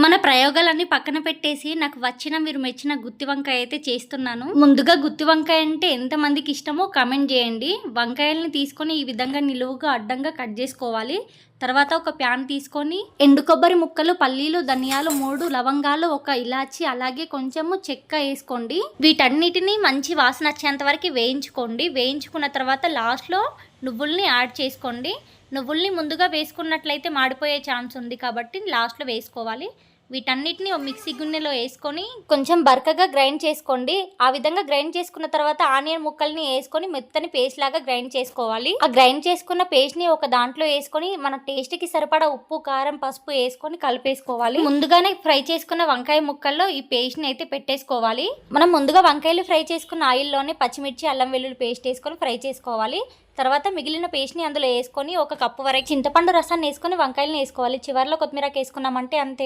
మన ప్రయోగాలన్నీ పక్కన పెట్టేసి నాకు వచ్చిన మీరు మెచ్చిన గుత్తి వంకాయ అయితే చేస్తున్నాను. ముందుగా గుత్తి వంకాయ అంటే ఎంతమందికి ఇష్టమో కామెంట్ చేయండి. వంకాయల్ని తీసుకొని ఈ విధంగా నిలువుగా అడ్డంగా కట్ చేసుకోవాలి. తర్వాత ఒక ప్యాన్ తీసుకొని ఎండు కొబ్బరి ముక్కలు, పల్లీలు, ధనియాలు, 3 లవంగాలు, ఒక ఇలాచి, అలాగే కొంచెము చెక్క వేసుకోండి. వీటన్నిటిని మంచి వాసన వచ్చేంత వరకు వేయించుకోండి. వేయించుకున్న తర్వాత లాస్ట్లో నువ్వుల్ని యాడ్ చేసుకోండి. నువ్వుల్ని ముందుగా వేసుకున్నట్లయితే మాడిపోయే ఛాన్స్ ఉంది కాబట్టి లాస్ట్లో వేసుకోవాలి. వీటన్నిటిని మిక్సీ గిన్నెలో వేసుకొని కొంచెం బరకగా గ్రైండ్ చేసుకోండి. ఆ విధంగా గ్రైండ్ చేసుకున్న తర్వాత ఆనియన్ ముక్కల్ని వేసుకొని మెత్తని పేస్ట్ లాగా గ్రైండ్ చేసుకోవాలి. ఆ గ్రైండ్ చేసుకున్న పేస్ట్ ని ఒక దాంట్లో వేసుకొని మన టేస్ట్ కి సరిపడా ఉప్పు, కారం, పసుపు వేసుకొని కలిపేసుకోవాలి. ముందుగానే ఫ్రై చేసుకున్న వంకాయ ముక్కల్లో ఈ పేస్ట్ ని అయితే పెట్టేసుకోవాలి. మనం ముందుగా వంకాయలు ఫ్రై చేసుకున్న ఆయిల్లోనే పచ్చిమిర్చి, అల్లం వెల్లుల్లి పేస్ట్ వేసుకొని ఫ్రై చేసుకోవాలి. తర్వాత మిగిలిన పేస్ట్ని అందులో వేసుకొని 1 కప్పు వరకు చింతపండు రసాన్ని వేసుకొని వంకాయలను వేసుకోవాలి. చివరిలో కొత్తిమీర వేసుకున్నామంటే అంతే.